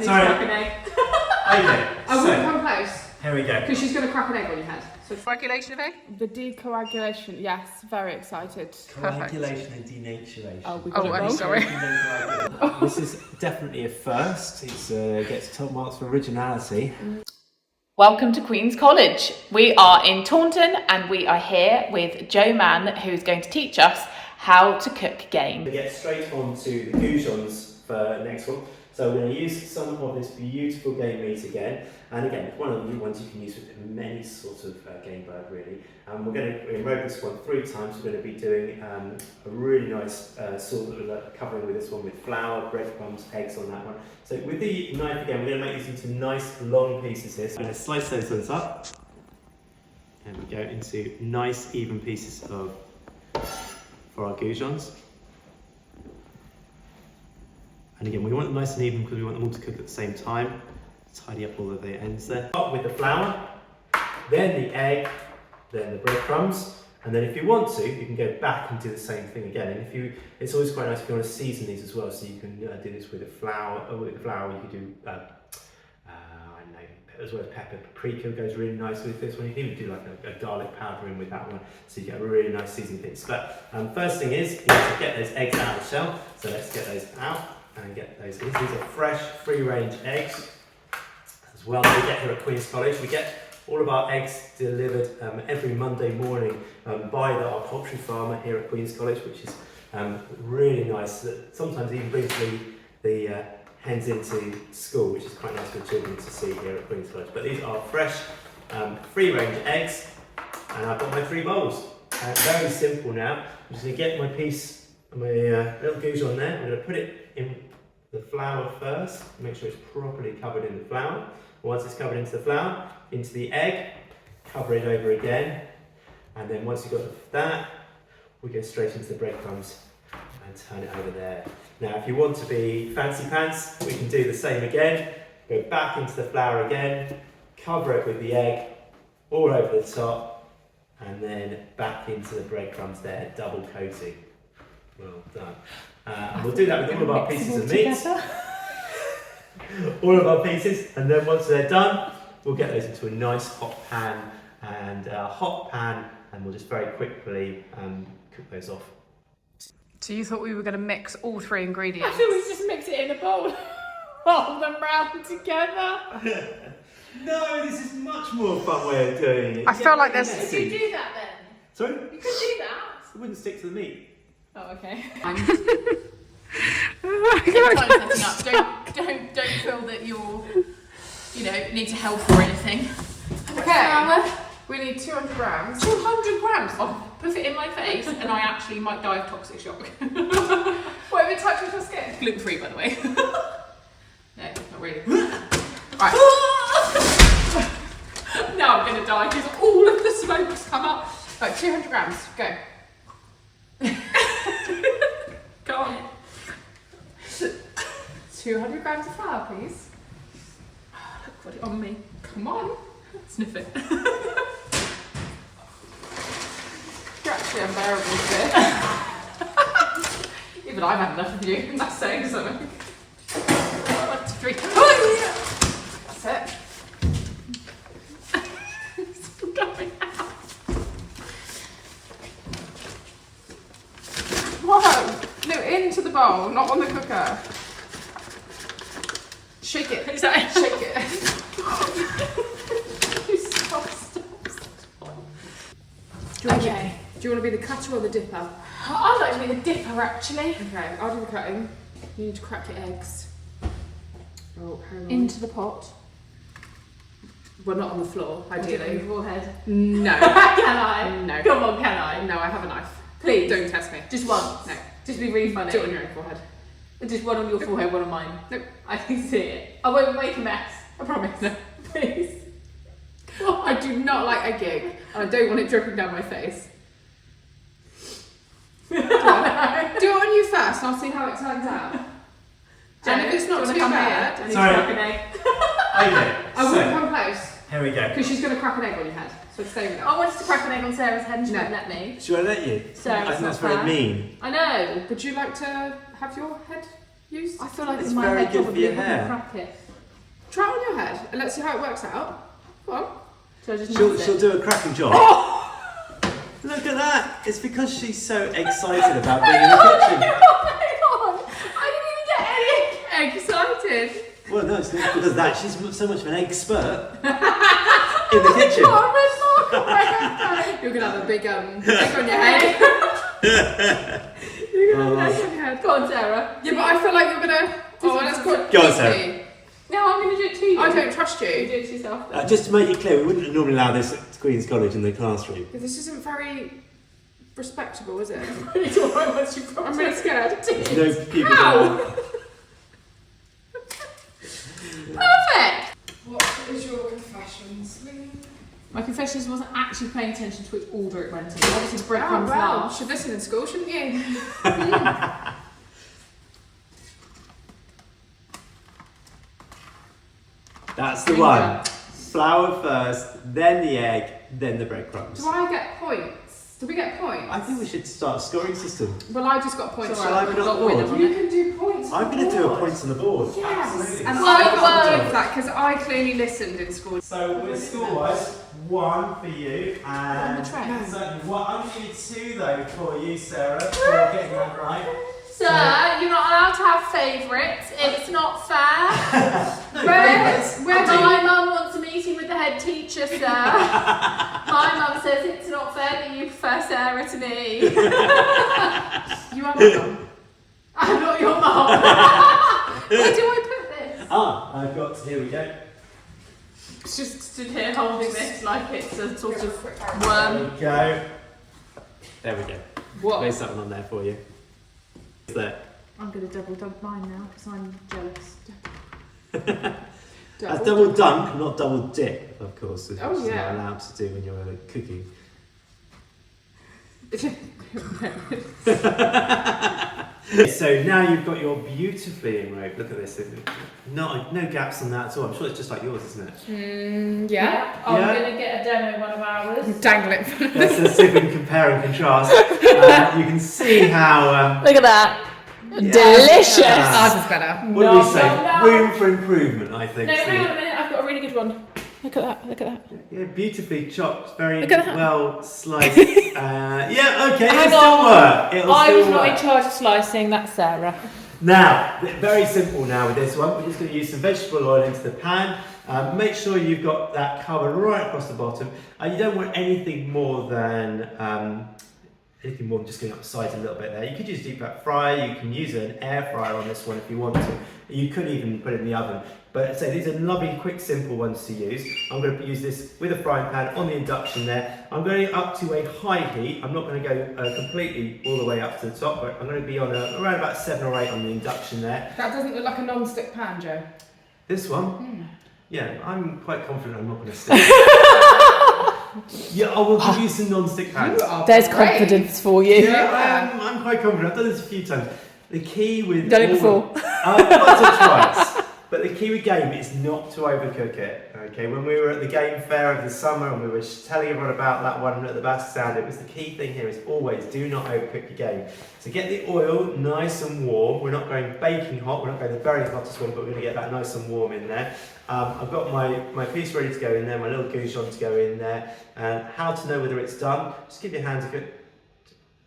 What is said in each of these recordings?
Sorry. Crack an egg. I wouldn't come close. Here we go. Because she's going to crack an egg on your head. So Coagulation of egg? The decoagulation, yes, very excited. Coagulation and denaturation. Oh, we got it I'm wrong. sorry. This is definitely a first. It gets top marks for originality. Welcome to Queen's College. We are in Taunton and we are here with Joe Mann, who's going to teach us how to cook game. We get straight on to the Goujons for next one. So we're going to use some of this beautiful game meat again. And again, one of the new ones you can use with many sorts of game bird really. We're going to roast this one 3 times. We're going to be doing a really nice sauce covering with this one with flour, breadcrumbs, eggs on that one. So with the knife again, we're going to make these into nice long pieces here. So I'm going to slice those ones up. And we go into nice even pieces for our Goujons. And again, we want them nice and even because we want them all to cook at the same time. Tidy up all of the ends there. Start with the flour, then the egg, then the breadcrumbs, and then if you want to, you can go back and do the same thing again. And it's always quite nice if you want to season these as well. So you can do this with the flour. You could do I don't know, as well as pepper. Paprika goes really nice with this one. You can even do like a garlic powder in with that one, so you get a really nice seasoned piece. But first thing is you need to get those eggs out of the shell. So let's get those out and get those in. These are fresh, free-range eggs. As well, we get here at Queen's College, we get all of our eggs delivered every Monday morning by our poultry farmer here at Queen's College, which is really nice. That sometimes even brings the hens into school, which is quite nice for children to see here at Queen's College. But these are fresh, free-range eggs, and I've got my 3 bowls. Very simple now. I'm just going to get my piece, my little goujon there. I'm going to put it in the flour first, make sure it's properly covered in the flour. Once it's covered into the flour, into the egg, cover it over again, and then once you've got that, we go straight into the breadcrumbs and turn it over there. Now if you want to be fancy pants, we can do the same again. Go back into the flour again, cover it with the egg, all over the top, and then back into the breadcrumbs there, double coating. Well done. And we'll do that with all of our pieces of meat. All of our pieces, and then once they're done, we'll get those into a nice hot pan, and we'll just very quickly cook those off. So you thought we were going to mix all 3 ingredients? I thought we just mix it in a bowl. Roll them round together. No, this is much more fun way of doing it. I feel like there's... Could you do that then? Sorry? You could do that. It wouldn't stick to the meat. Oh, okay. Don't feel that you need to help or anything. Okay. We need 200 grams. 200 grams. I'll put it in my face and I actually might die of toxic shock. What, if it touches your skin? Gluten-free, by the way. No, not really. Right. Now I'm going to die because all of the smoke's come up. Right, 200 grams. Go. Go on. 200 grams of flour, please. Look, put it on me. Come on. Sniff it. You're actually unbearable today. Even I've had enough of you, and that's saying something. 1, 2, 3. Oh, yeah. That's it. It's going out. Whoa! No, into the bowl, not on the cooker. Shake it. Is that it? Shake it. Stop. Okay. Do you want to be the cutter or the dipper? I'd like to be the dipper, actually. Okay, I'll do the cutting. You need to crack your eggs. Oh, hang on. Into the pot. Well, not on the floor, ideally. Your forehead. No. Can I? No. Come on, can I? No, I have a knife. Please. Don't test me. Just once. No. Just be really funny. Do it on your own forehead. Just one on your forehead, one on mine. Nope. I can see it. I won't make a mess. I promise. No. Please. I do not like a gig, and I don't want it dripping down my face. Do it on you first, and I'll see how it turns out. And if it's not too bad, Sorry. I wouldn't come close. Here we go. Because she's going to crack an egg on your head, so stay with it. I wanted to crack an egg on Sarah's head and she No. wouldn't let me. Should I let you? Sarah's I think that's not very fair. mean. I know. Would you like to have your head used? I feel like It's my very head good for probably your wouldn't hair. crack it. Try it on your head and let's see how it works out. Go on. She'll do a cracking job. Look at that! It's because she's so excited about being in the kitchen. Hang on. I didn't even get any excited. Well, no, it's not because of that. She's so much of an expert in the kitchen. You're gonna have a big egg on your head. You're gonna have an egg on your head. Go on, Sarah. Yeah, but I feel like you're gonna. Oh, let's go. Go on, Sarah. No, I'm going to do it to you. I don't trust you. You do it to yourself. Just to make it clear, we wouldn't normally allow this at Queen's College in the classroom. This isn't very respectable, is it? It's alright once you've got I'm really scared. No people. Ow! Perfect! What is your confession, Celine? My confession wasn't actually paying attention to which order it went in. Obviously, the breadcrumbs well, last. should listen in school, shouldn't you? That's the one. Flour first, then the egg, then the breadcrumbs. Do I get points? Do we get points? I think we should start a scoring system. Well, I just got points. Shall I put up the board? You can do points. I'm going to do a points on the board. Yes. Absolutely. And So I well got done. that because I clearly listened in school. So with school-wise, 1 for you, and On the tray. certainly one. I'm going to need 2 though for you, Sarah, for getting that right. Sir, you're not allowed to have favourites. It's not fair. My mum wants a meeting with the head teacher, sir. My mum says it's not fair that you prefer Sarah to me. You are my mum. I'm not your mum. Where do I put this? I've got, here we go. It's just stood here holding this like it's a sort of There worm. we go. There we go. What? Place that one on there for you. There. I'm going to double dunk mine now because I'm jealous. That's double dunk, not double dip, of course, which Oh, you're yeah. not allowed to do when you're cooking. So now you've got your beautifully enrobed. Look at this. No gaps on that at all. I'm sure it's just like yours, isn't it? Yeah. I'm Yeah. going to get a demo one of ours. Dangle it from Let's see if we can compare and contrast. You can see how. Look at that. Yeah. Delicious. Yeah. Ours is better. What do we say? No. Room for improvement, I think. No, hang Steve. on a minute. I've got a really good one. Look at that. Look at that. Yeah, beautifully chopped, very Look at that. well sliced. Yeah, okay, Hang it'll still on. work. It'll I still was not work. in charge of slicing. That's Sarah. Now, very simple now with this one. We're just going to use some vegetable oil into the pan. Make sure you've got that covered right across the bottom. You don't want anything more than just going up the sides a little bit there. You could use deep fat fryer. You can use an air fryer on this one if you want to. You could even put it in the oven. But so these are lovely, quick, simple ones to use. I'm going to use this with a frying pan on the induction there. I'm going up to a high heat. I'm not going to go completely all the way up to the top, but I'm going to be on around about 7 or 8 on the induction there. That doesn't look like a non-stick pan, Joe. This one? Yeah, I'm quite confident I'm not going to stick. Yeah, I will give you some non-stick pans. There's confidence for you. Yeah, I'm quite confident. I've done this a few times. The key with Done it before. once or twice. But the key with game is not to overcook it. Okay, when we were at the game fair over the summer and we were telling everyone about that one at the Basque Stand, it was the key thing here is always do not overcook your game. So get the oil nice and warm. We're not going baking hot. We're not going the very hottest one, but we're going to get that nice and warm in there. I've got my piece ready to go in there, my little Goujons to go in there. And how to know whether it's done? Just give your hands a good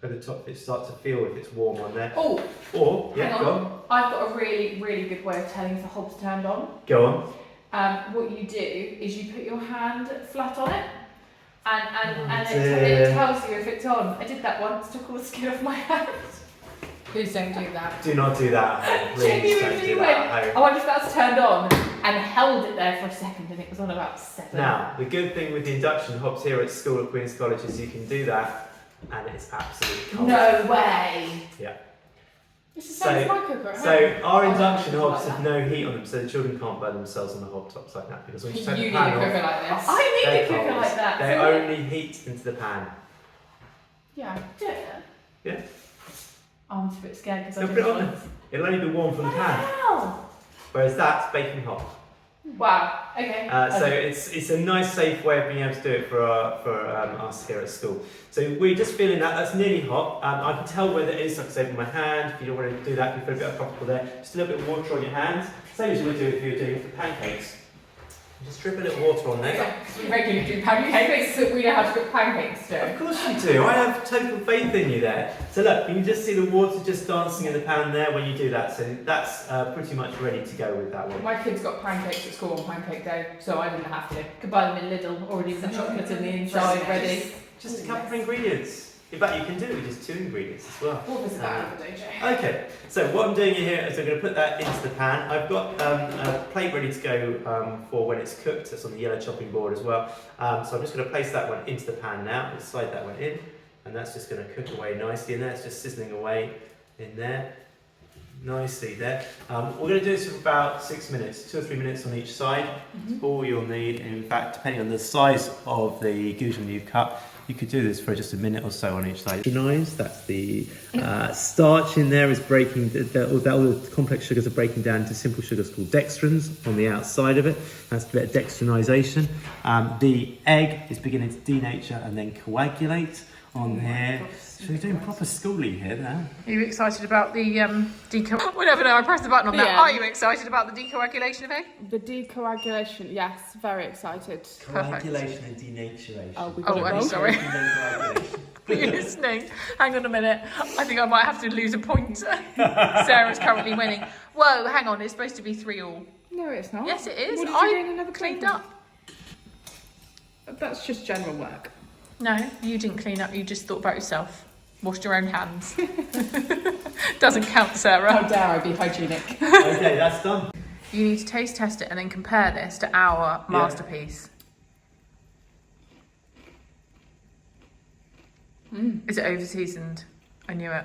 at the top. It starts to feel if it's warm on there. Oh, Or yeah, hang go on. on. I've got a really, really good way of telling if the hob's turned on. Go on. What you do is you put your hand flat on it, and dear. it tells you if it's on. I did that once, took all the skin off my hand. Please don't do that. Do not do that at home. Please don't Genuinely do went, that at I home. wonder if that's turned on, and held it there for a second, and it was on about 7. Now, the good thing with the induction hobs here at school at Queen's College is you can do that, and it's absolutely cold. No way. Yeah. It's the same as my cooker at home. So our Oh, induction like hobs that. have no heat on them, so the children can't burn themselves on the hob tops like that. Because when you You turn need the a pan cooker off, like this. I need they're a cooker cold. like that. They so- only heat into the pan. Yeah, do it. Yeah. I'm just a bit scared because I So put it didn't on want there. It'll only be warm from the pan. Wow. Whereas that's baking hot. Wow. Okay. So it's a nice, safe way of being able to do it for us here at school. So we're just feeling that's nearly hot. I can tell whether it is, like I say, with my hand. If you don't want to do that, you put a bit of tropical there. Just a little bit of water on your hands. Same as you would do if you were doing it for pancakes. Just drip a little water on there. We regularly do pancakes, so we know how to cook pancakes too. Of course you do. I have total faith in you there. So look, you can just see the water just dancing in the pan there when you do that. So that's pretty much ready to go with that one. My kids got pancakes at school on pancake day, so I didn't have to. Could buy them in Lidl, already with the chocolate in the inside ready. Just a couple of ingredients. In fact, you can do it with just 2 ingredients as well. We'll visit that another day, Jay. Okay, so what I'm doing here is I'm going to put that into the pan. I've got a plate ready to go for when it's cooked. That's on the yellow chopping board as well. So I'm just going to place that one into the pan now. Just slide that one in, and that's just going to cook away nicely in there. It's just sizzling away in there. Nicely there. We're going to do this for about 6 minutes, 2 or 3 minutes on each side. That's all you'll need. And in fact, depending on the size of the goujon you cut, you could do this for just a minute or so on each side. That's the starch in there is breaking, all the complex sugars are breaking down into simple sugars called dextrins on the outside of it. That's a bit of dextrinization. The egg is beginning to denature and then coagulate on here. So we're doing proper schooling here now. Are you excited about the We never know, I pressed the button on that. Yeah. Are you excited about the decoagulation of egg? The decoagulation, yes, very excited. Coagulation and denaturation. I'm sorry. Are you listening? Hang on a minute. I think I might have to lose a point. Sarah's currently winning. Whoa, hang on, it's supposed to be 3-all. No, it's not. Yes, it is. What did you do in another cleaned plate? up. That's just general work. No, you didn't clean up, you just thought about yourself. Washed your own hands. Doesn't count, Sarah. How dare I be hygienic? Okay, that's done. You need to taste test it and then compare this to our masterpiece. Is it over seasoned? I knew it.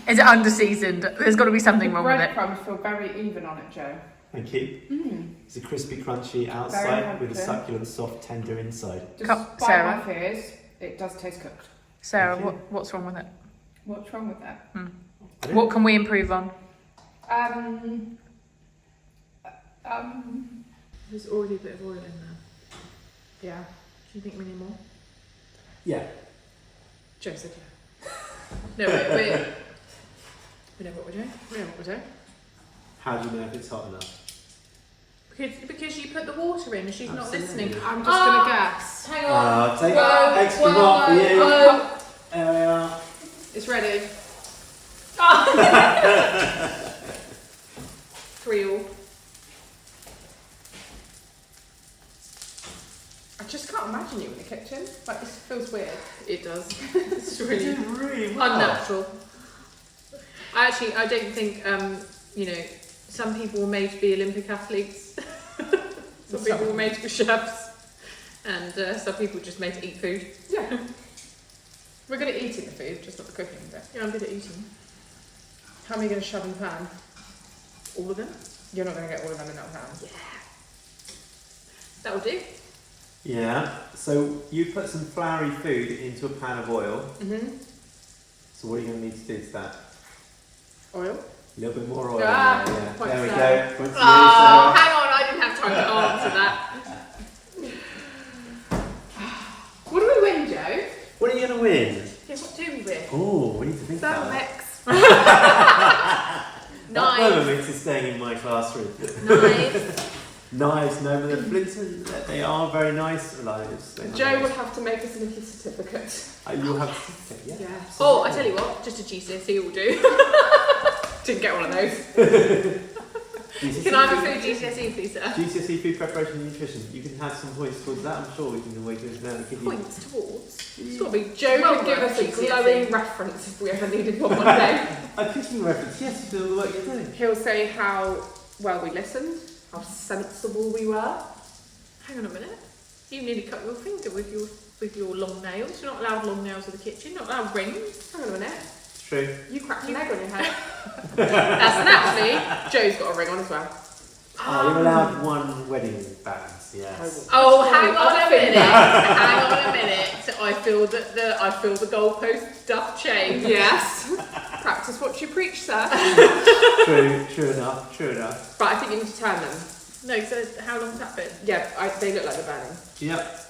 Is it under seasoned? There's got to be something wrong with it. Breadcrumbs feel very even on it, Joe. Thank you. It's a crispy, crunchy Very outside with a crunchy. succulent, soft, tender inside. Despite Sarah. my fears, it does taste cooked. Sarah, Thank you. what's wrong with it? What's wrong with that? What can we improve on? There's already a bit of oil in there. Yeah. Do you think we need more? Yeah. Joe said yeah. No, wait. We know what we're doing. We know what we're doing. How do you know if it's hot enough? Because you put the water in and she's not listening. I'm just going to guess. Hang on. Take extra mark for you. There we are. It's ready. 3-all. I just can't imagine you in the kitchen. Like, this feels weird. It does. It's really Really well. unnatural. I don't think, some people were made to be Olympic athletes. Some people were made to be chefs. And some people just made to eat food. Yeah. We're good at eating the food, just not the cooking bit. Yeah, I'm good at eating. How many are going to shove in the pan? All of them. You're not going to get all of them in that pan. That'll do. Yeah. So you put some floury food into a pan of oil. So what are you going to need to do to that? Oil? A little bit more oil. Ah, in there, yeah. point There we to go. Sarah. Point to you, Oh, Sarah. hang on, I didn't have time to answer that. What do we win, Joe? What are you going to win? Yeah, what do we win? Oh, we need to think about that. That Knives. Thermomix is staying in my classroom. Knives. Knives, no, but the flints, they are very nice. Joe would have to make us a little certificate. You'll have to, yeah. Yes. Oh, I tell you what, just a GCSE will do. Didn't get one of those. Can I have a food GCSE, please, sir? GCSE food preparation and nutrition. You can have some points towards that. I'm sure we can always give you. Points towards. It's got to be Joe well could give worth us a GCSE. glowing reference if we ever needed one day. A cooking reference, yes, to all the work you're doing. He'll say how well we listened, how sensible we were. Hang on a minute. You nearly cut your finger with your long nails. You're not allowed long nails in the kitchen. You're not allowed rings. Hang on a minute. It's true. You cracked an egg on your head. That's naturally. Joe's got a ring on as well. You're allowed one wedding band, yes. Oh, hang on a minute. Hang on a minute. I feel the goalpost doth change. Yes. Practice what you preach, sir. True enough. But I think you need to turn them. No, so how long's that been? Yeah, they look like they're burning. Yep.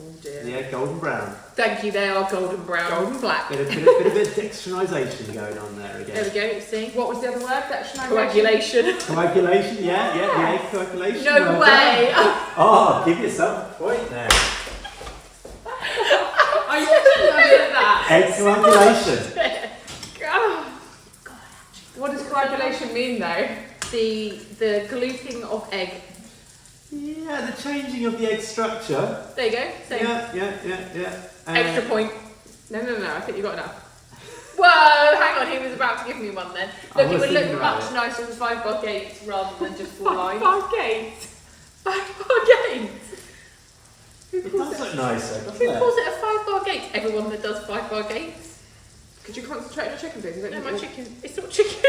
Oh dear. Yeah, golden brown. Thank you, they are golden brown. Golden black. Bit of dextrinization going on there again. There we go, see? What was the other word? Dextrinization? Coagulation. Coagulation, yeah, the egg coagulation. No well way! done. Oh, give yourself a point there. Are you actually good at that? Egg coagulation. What does coagulation mean though? The glooping of egg. Yeah, the changing of the egg structure. There you go, same. Yeah. Extra point. No, I think you got enough. Whoa, hang on, he was about to give me one then. I Look, it was would look thinking about much it. nicer with 5 bar gates rather than just 4 lines. 5 gates. 5 bar gates? It does look nicer, doesn't Who it? calls it a 5 bar gate? Everyone that does 5 bar gates. Could you concentrate on your chicken, please? No, my chicken. It's not chicken.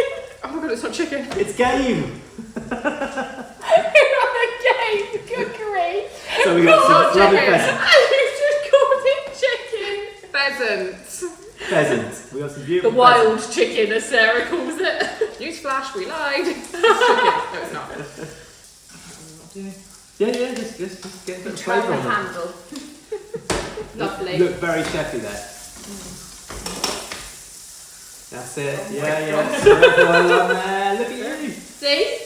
Oh my god, it's not chicken. It's game. You're on a game, cookery. So we got Not some lovely chicken. pheasant. You just called it chicken. Pheasant. Pheasant. We got some The beautiful wild chicken, as Sarah calls it. Newsflash, we lied. It's chicken. No, it's not. Yeah, just get a bit of flavour Turn the on it. handle. Lovely. Look very chefy there. That's it. Yeah. Well done there. Look at you. See?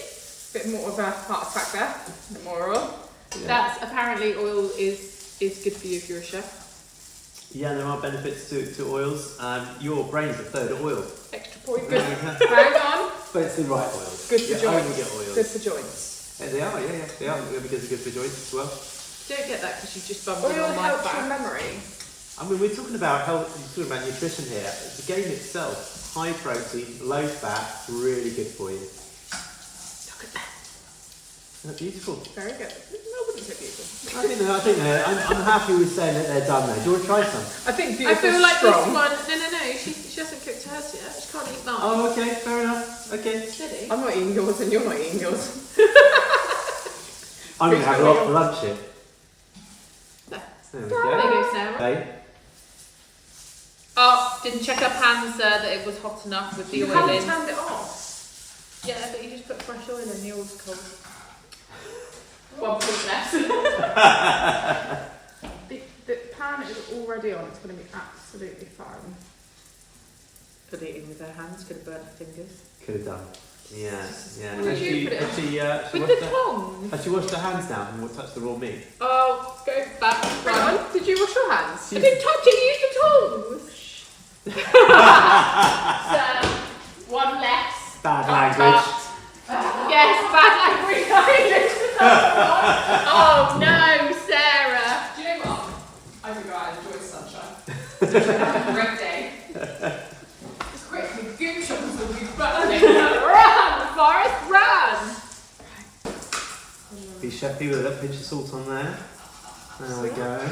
Bit more of a heart attack there. Bit more oil. That's apparently oil is good for you if you're a chef. Yeah, there are benefits to oils. Your brain's a third oil. Extra point. Good. But Hang on. it's the right oil. Good for You joints. only get oils. Good for joints. Yeah, they are. Yeah, they are because they're good for joints as well. Don't get that because you just bummed Oil it on my helps your back. memory. I mean, we're talking about health. We're talking about nutrition here. The game itself, high protein, low fat, really good for you. Look at that. Isn't that beautiful? Very good. No, I wouldn't say beautiful. I think I'm happy with saying that they're done there. Do you want to try some? I think I beautiful feel like strong. this one. No. She hasn't cooked hers yet. She can't eat mine. Oh, okay, fair enough. Okay. Steady. I'm not eating yours and you're not eating yours. I'm going to have a lot for lunch here. There. There we There go. you go, Sarah. Okay. Oh, didn't check her pans that it was hot enough with the You oil haven't in. turned it off. Yeah, but you just put fresh oil in. The oil's cold. 1 point less. The pan is already on. It's going to be absolutely fine. Put it in with her hands. Could have burnt her fingers. Could have done. Yeah. Where did you put it in? She With washed the her, tongs. has she washed her hands now and will touch the raw meat? Oh, go back. Hang on. Did you wash your hands? I didn't touch it. Use the tongs. So, 1 less. Bad language. Yes, bad language. Oh no, Sarah. Do you know what? I'm going to go out and enjoy the sunshine. It's a great day. Just quickly, Goujons will be burning. Run, Forrest, run. Be chefy with a little pinch of salt on there. There we go.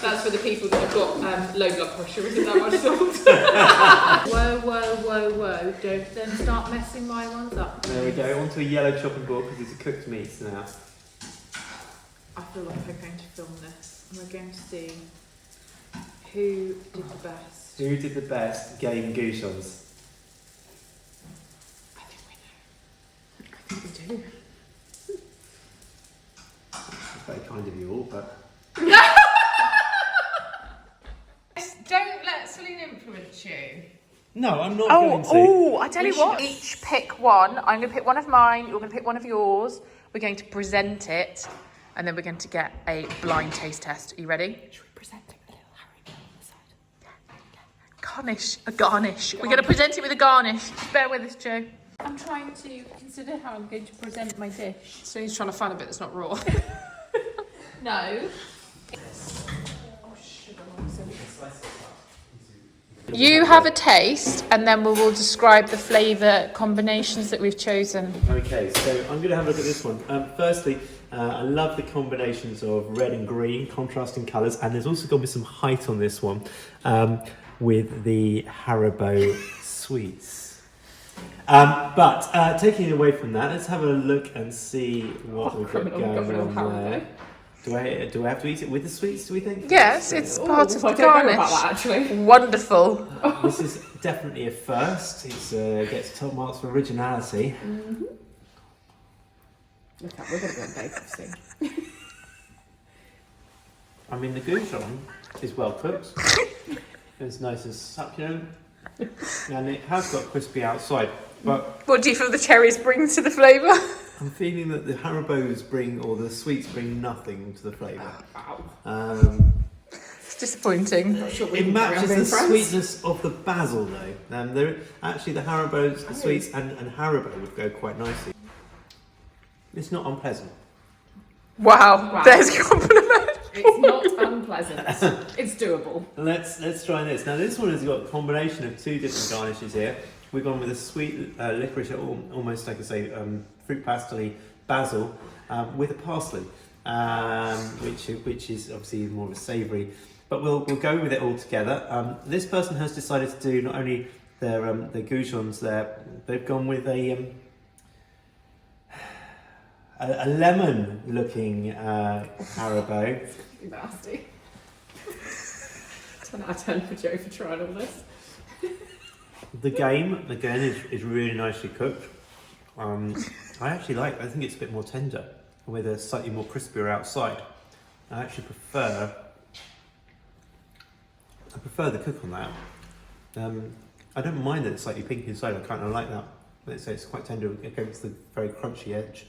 That's for the people that have got low blood pressure, isn't that much salt? Whoa. Don't then start messing my ones up. There we go. Onto a yellow chopping board because it's a cooked meat now. I feel like we're going to film this and we're going to see who did the best. Who did the best game Goujons? I think we know. I think we do. That's very kind of you all, but Don't let Celine influence you. no, I'm not going to. I tell you what. Each pick one. I'm going to pick one of mine. You're going to pick one of yours. We're going to present it, and then we're going to get a blind taste test. Are you ready? Should we present it with a little haricot on the side? Garnish. A garnish. We're going to present it with a garnish. Just bear with us, Joe. I'm trying to consider how I'm going to present my dish. Celine's trying to find a bit that's not raw. No. You have a taste, and then we will describe the flavour combinations that we've chosen. Okay, so I'm going to have a look at this one. Firstly, I love the combinations of red and green, contrasting colours, and there's also going to be some height on this one with the Haribo sweets. But taking it away from that, let's have a look and see what we've got going on there. Do I have to eat it with the sweets, do we think? Yes, it's part of the I don't know garnish. about that actually. Wonderful. This is definitely a first. It gets top marks for originality. Look at, we're going to go on bake soon. I mean, the Goujon is well cooked. It's nice and succulent. And it has got crispy outside. But What do you feel the cherries bring to the flavour? I'm feeling that the Haribos bring, or the sweets bring nothing to the flavour. It's disappointing. It matches the sweetness of the basil though. Actually the Haribos, the sweets and Haribo would go quite nicely. It's not unpleasant. Wow. There's a compliment. It's not unpleasant. It's doable. Let's try this. Now this one has got a combination of two different garnishes here. We've gone with a sweet licorice, almost like I say, fruit pastel basil with a parsley, which is obviously more of a savoury. But we'll go with it all together. This person has decided to do not only their Goujons there, they've gone with a lemon-looking Haribo. Nasty. 10 out of 10 for Joe for trying all this. The game again is really nicely cooked. I think it's a bit more tender with a slightly more crispier outside. I actually prefer the cook on that. I don't mind that it's slightly pink inside. I kind of like that. But it's quite tender against the very crunchy edge.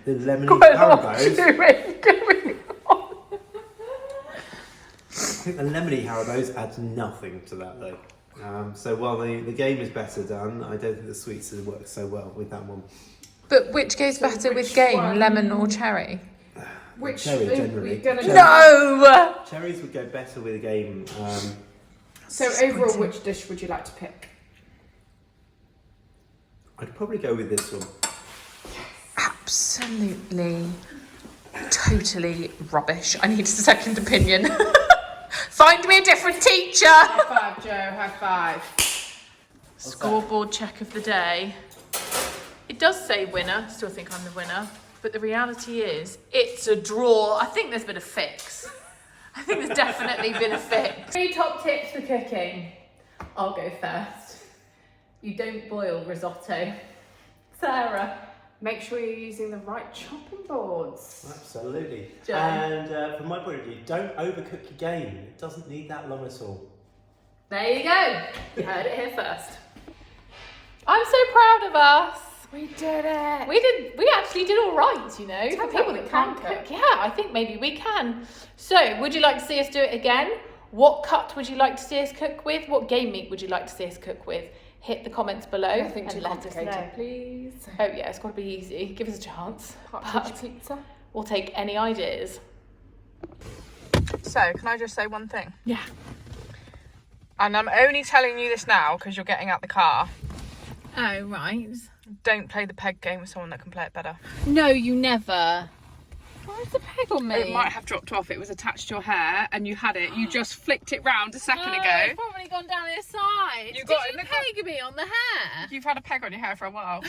The lemony Haribos. I think the lemony Haribos adds nothing to that though. So while the game is better done, I don't think the sweets have worked so well with that one. But which goes better with game, lemon or cherry? Which cherry generally. No! Cherries would go better with a game. So overall, which dish would you like to pick? I'd probably go with this one. Absolutely, totally rubbish. I need a second opinion. Find me a different teacher. High five, Joe. High five. Scoreboard check of the day. It does say winner. Still think I'm the winner. But the reality is, it's a draw. I think there's been a fix. I think there's definitely been a fix. 3 top tips for cooking. I'll go first. You don't boil risotto. Sarah. Make sure you're using the right chopping boards. Absolutely. Joe. And from my point of view, don't overcook your game. It doesn't need that long at all. There you go. You heard it here first. I'm so proud of us. We did it. We actually did all right, you know, for people that can't cook. Yeah, I think maybe we can. So, would you like to see us do it again? What cut would you like to see us cook with? What game meat would you like to see us cook with? Hit the comments below Nothing too and let us know. complicated, please. Oh yeah, it's got to be easy. Give us a chance. Partridge pizza. We'll take any ideas. So, can I just say one thing? Yeah. And I'm only telling you this now because you're getting out the car. Oh, right. Don't play the peg game with someone that can play it better. No, you never. Why's the peg on me? It might have dropped off. It was attached to your hair and you had it. You just flicked it round a second ago. It's probably gone down the side. You got Did it. you peg me on the hair? You've had a peg on your hair for a while.